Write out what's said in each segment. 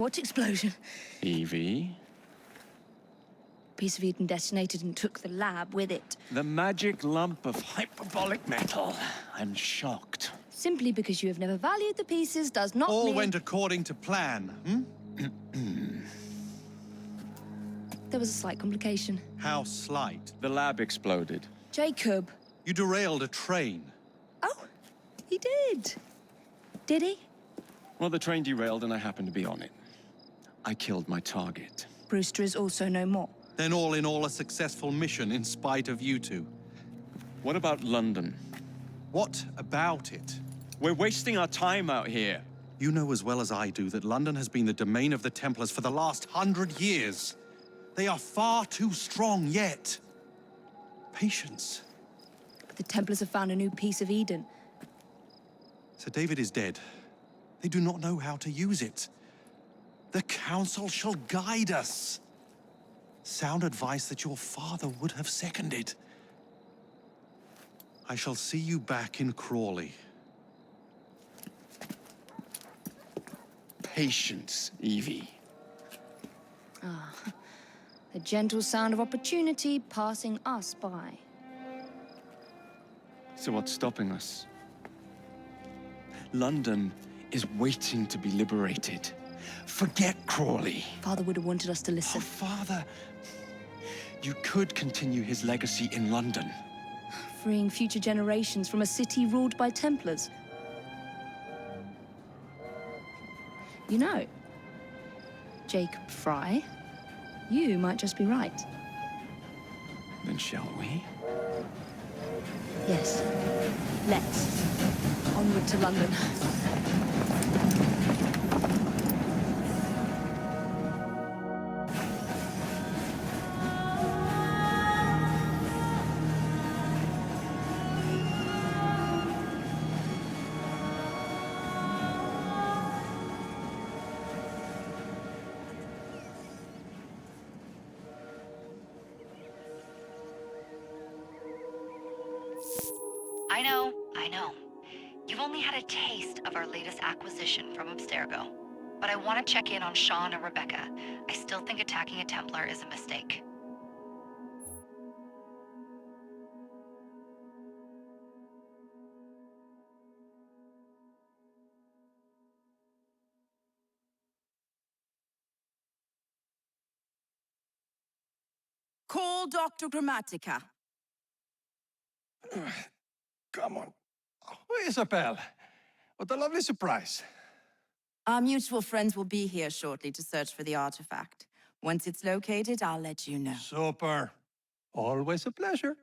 What explosion? Evie? Piece of Eden detonated and took the lab with it. The magic lump of hyperbolic metal. I'm shocked. Simply because you have never valued the pieces does not All mean... went according to plan, hmm? There was a slight complication. How slight. The lab exploded. Jacob. You derailed a train. Oh, he did. Did he? Well, the train derailed and I happened to be on it. I killed my target. Brewster is also no more. Then all in all, a successful mission in spite of you two. What about London? What about it? We're wasting our time out here. You know as well as I do that London has been the domain of the Templars for the last 100 years. They are far too strong yet. Patience. But the Templars have found a new piece of Eden. Sir David is dead. They do not know how to use it. The Council shall guide us. Sound advice that your father would have seconded. I shall see you back in Crawley. Patience, Evie. Ah, the gentle sound of opportunity passing us by. So what's stopping us? London is waiting to be liberated. Forget Crawley. Father would have wanted us to Oh, listen. Father, you could continue his legacy in London. Freeing future generations from a city ruled by Templars. You know, Jacob Fry, you might just be right. Then shall we? Yes. Let's. Onward to London. I know. You've only had a taste of our latest acquisition from Abstergo. But I want to check in on Sean and Rebecca. I still think attacking a Templar is a mistake. Call Dr. Grammatica. Come on. Oh, Isabel. What a lovely surprise. Our mutual friends will be here shortly to search for the artifact. Once it's located, I'll let you know. Super. Always a pleasure.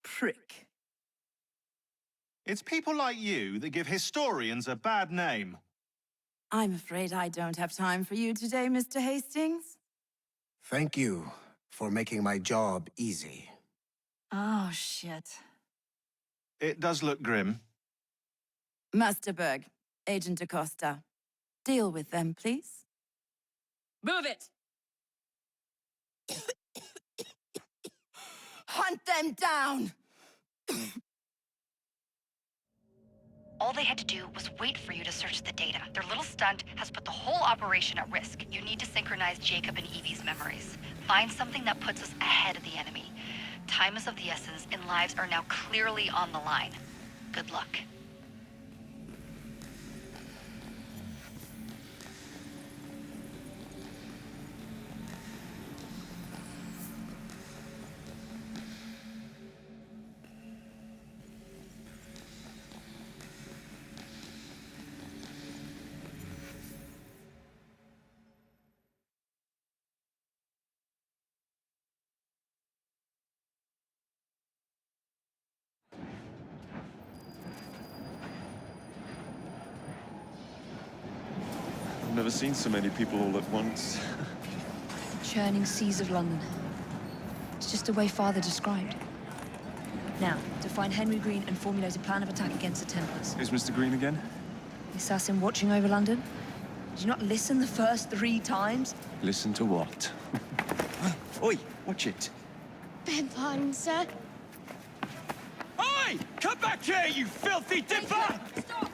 Prick. It's people like you that give historians a bad name. I'm afraid I don't have time for you today, Mr. Hastings. Thank you for making my job easy. Oh, shit. It does look grim. Master Berg, Agent Acosta. Deal with them, please. Move it! Hunt them down! All they had to do was wait for you to search the data. Their little stunt has put the whole operation at risk. You need to synchronize Jacob and Evie's memories. Find something that puts us ahead of the enemy. Time is of the essence, and lives are now clearly on the line. Good luck. I've never seen so many people all at once. Churning seas of London. It's just the way Father described. Now, to find Henry Green and formulate a plan of attack against the Templars. Is Mr. Green again? The assassin watching over London? Did you not listen the first 3 times? Listen to what? Oi, watch it. Beg pardon, sir. Oi! Come back here, you filthy dipper! Stop!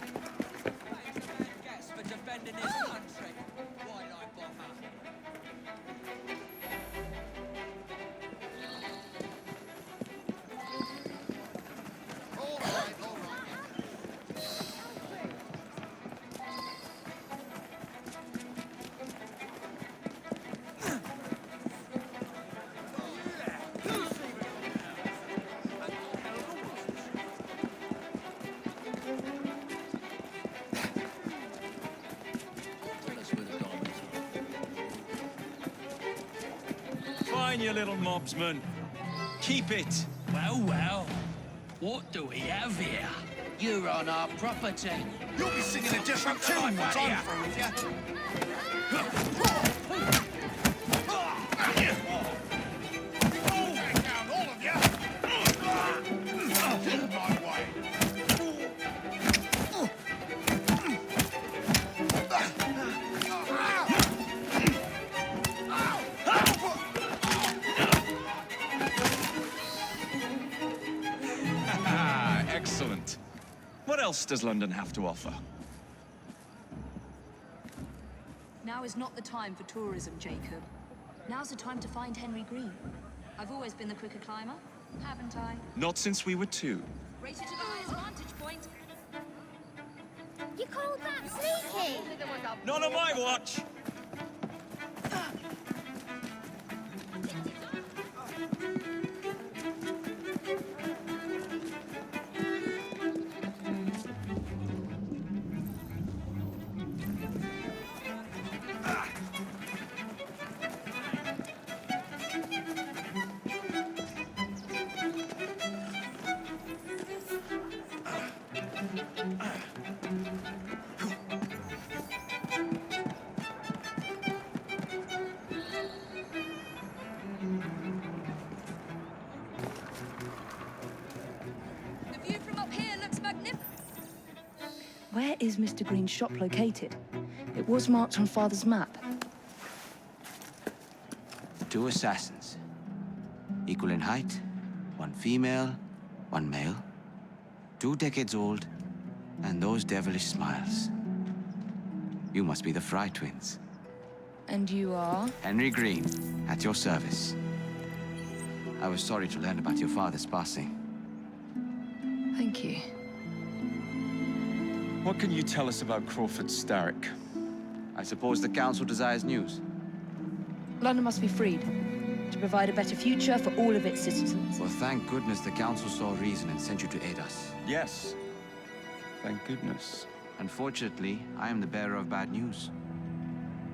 fine, you little mobsman. Keep it. Well, well. What do we have here? You're on our property. You'll be singing a different tune once I'm through with you. Take down all of you. My way. Excellent. What else does London have to offer? Now is not the time for tourism, Jacob. Now's the time to find Henry Green. I've always been the quicker climber, haven't I? Not since we were 2. Race you to the highest vantage point. You called that sneaky? Not on my watch! The view from up here looks magnificent. Where is Mr. Green's shop located? It was marked on Father's map. 2 assassins. Equal in height. 1 female, 1 male. 2 decades old. And those devilish smiles. You must be the Fry twins. And you are? Henry Green, at your service. I was sorry to learn about your father's passing. Thank you. What can you tell us about Crawford Starrick? I suppose the Council desires news. London must be freed to provide a better future for all of its citizens. Well, thank goodness the Council saw reason and sent you to aid us. Yes. Thank goodness. Unfortunately, I am the bearer of bad news.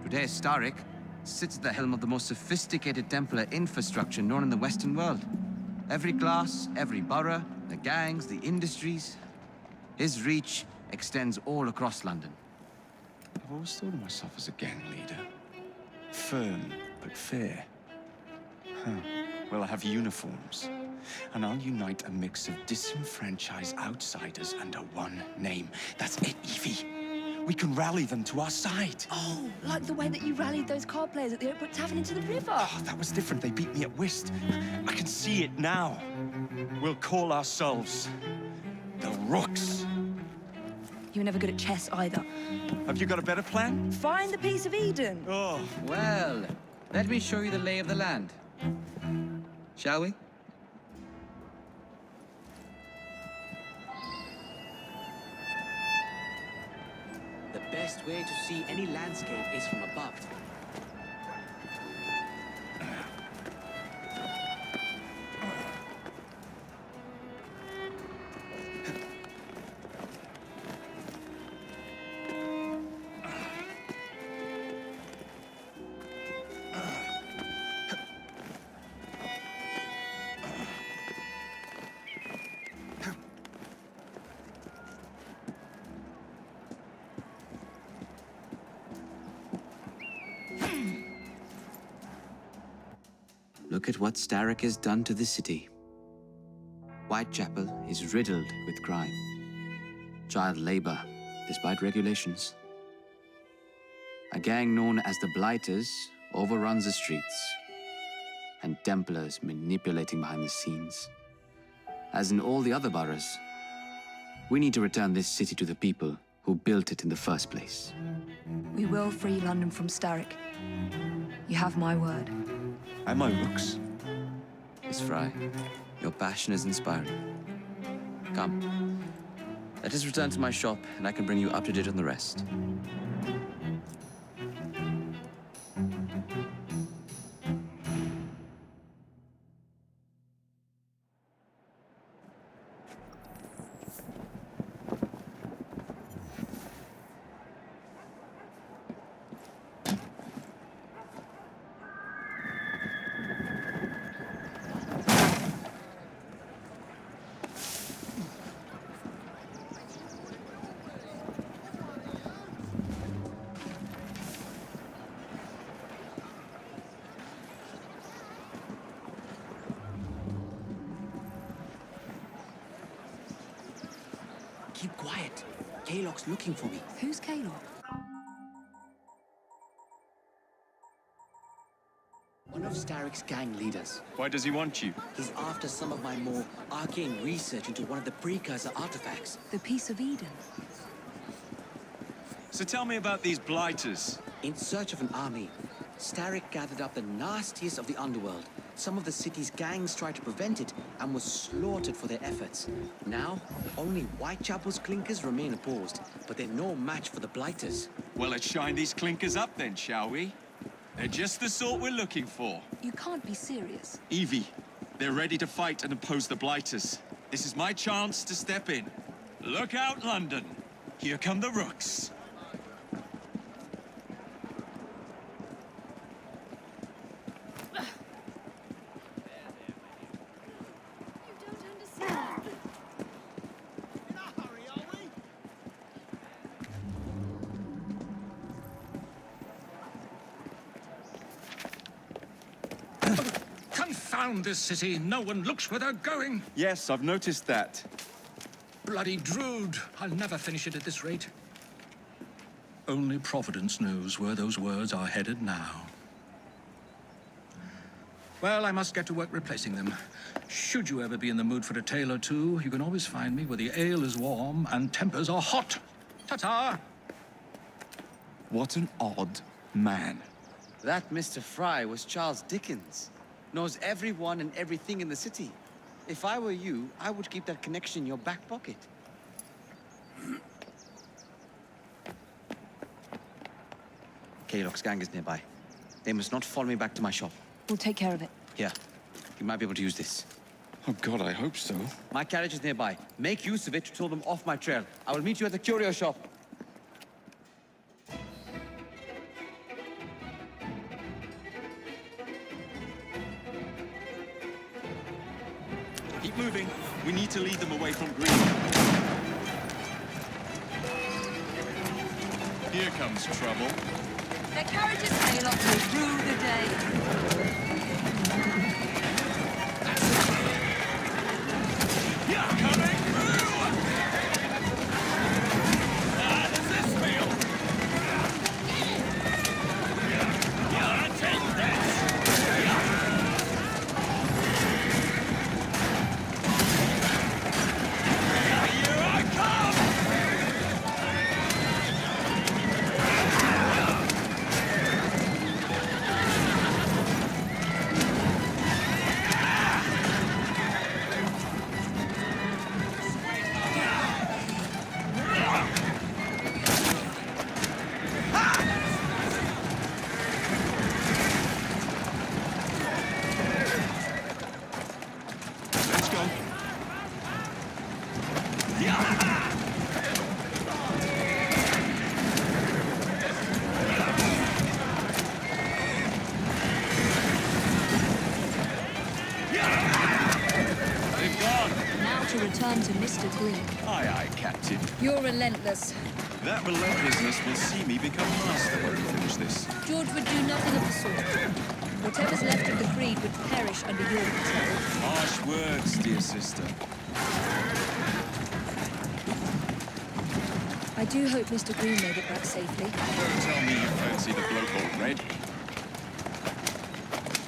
Today, Starrick sits at the helm of the most sophisticated Templar infrastructure known in the Western world. Every class, every borough, the gangs, the industries. His reach extends all across London. I've always thought of myself as a gang leader. Firm, but fair. Huh. Well, I have uniforms. And I'll unite a mix of disenfranchised outsiders under one name. That's it, Evie. We can rally them to our side. Oh, like the way that you rallied those card players at the Oakbrook Tavern into the river. Oh, that was different. They beat me at whist. I can see it now. We'll call ourselves the Rooks. You were never good at chess either. Have you got a better plan? Find the piece of Eden. Oh, Well, let me show you the lay of the land. Shall we? The best way to see any landscape is from above. Look at what Starrick has done to the city. Whitechapel is riddled with crime. Child labor, despite regulations. A gang known as the Blighters overruns the streets, and Templars manipulating behind the scenes. As in all the other boroughs, we need to return this city to the people who built it in the first place. We will free London from Starrick. You have my word. and my Rooks. Miss Fry, your passion is inspiring. Come, let us return to my shop, and I can bring you up to date on the rest. quiet. Kalok's looking for me. Who's Kalok? One of Starrick's gang leaders. Why does he want you? He's after some of my more arcane research into one of the precursor artifacts. The Piece of Eden. So tell me about these blighters. In search of an army, Starrick gathered up the nastiest of the underworld. Some of the city's gangs tried to prevent it and were slaughtered for their efforts. Now, only Whitechapel's clinkers remain opposed, but they're no match for the blighters. Well, let's shine these clinkers up then, shall we? They're just the sort we're looking for. You can't be serious. Evie, they're ready to fight and oppose the blighters. This is my chance to step in. Look out, London. Here come the rooks. Confound this city. No one looks where they're going. Yes, I've noticed that. Bloody Drood. I'll never finish it at this rate. Only Providence knows where those words are headed now. Well, I must get to work replacing them. Should you ever be in the mood for a tale or two, you can always find me where the ale is warm and tempers are hot. Ta-ta! What an odd man. That Mr. Fry was Charles Dickens. Knows everyone and everything in the city. If I were you, I would keep that connection in your back pocket. Kalok's gang is nearby. They must not follow me back to my shop. We'll take care of it. Here, you might be able to use this. Oh, God, I hope so. My carriage is nearby. Make use of it to throw them off my trail. I will meet you at the curio shop. Keep moving. We need to lead them away from Green. Here comes trouble. Their carriages Kalok will rue the day. Coming through! How does this feel? Take this! Here I come! Let's go. They've gone. Now to return to Mr. Green. Aye, aye, Captain. You're relentless. That relentlessness will see me become master when we finish this. George would do nothing of the sort. Whatever's left of the Creed would perish under your control. Harsh words, dear sister. I do hope Mr. Green made it back safely. Don't tell me you fancy the bloke all red.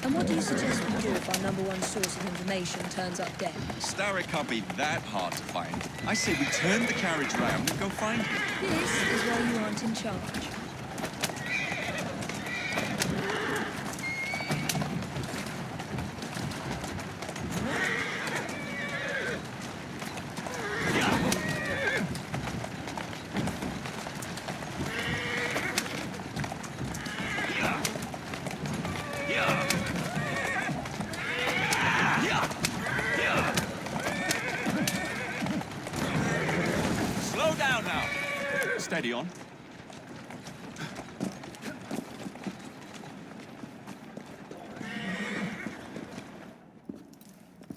And what do you suggest we do if our #1 source of information turns up dead? Starrick can't be that hard to find. I say we turn the carriage round and go find him. This is why you aren't in charge. Slow down now. Steady on.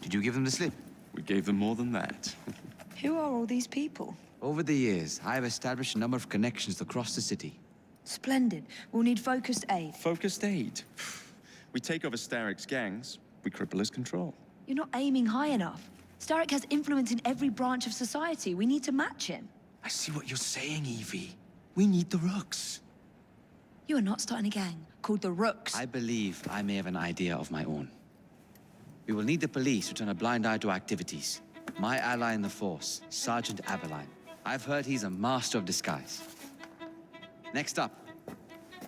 Did you give them the slip? We gave them more than that. Who are all these people? Over the years, I have established a number of connections across the city. Splendid. We'll need focused aid. Focused aid. We take over Starrick's gangs, we cripple his control. You're not aiming high enough. Starrick has influence in every branch of society. We need to match him. I see what you're saying, Evie. We need the Rooks. You are not starting a gang called the Rooks. I believe I may have an idea of my own. We will need the police to turn a blind eye to activities. My ally in the force, Sergeant Aberline. I've heard he's a master of disguise. Next up,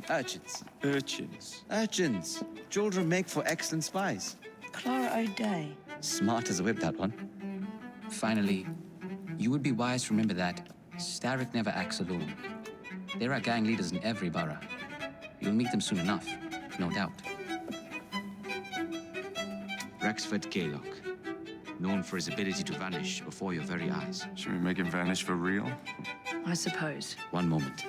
urchins. Urchins? Urchins. Children make for excellent spies. Clara O'Day. Smart as a whip, that one. Finally, you would be wise to remember that Starrick never acts alone. There are gang leaders in every borough. You'll meet them soon enough, no doubt. Rexford Kaylock, known for his ability to vanish before your very eyes. Should we make him vanish for real? I suppose. One moment.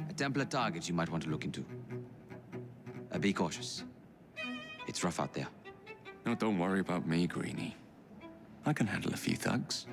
A Templar target you might want to look into. Be cautious. It's rough out there. No, don't worry about me, Greenie. I can handle a few thugs.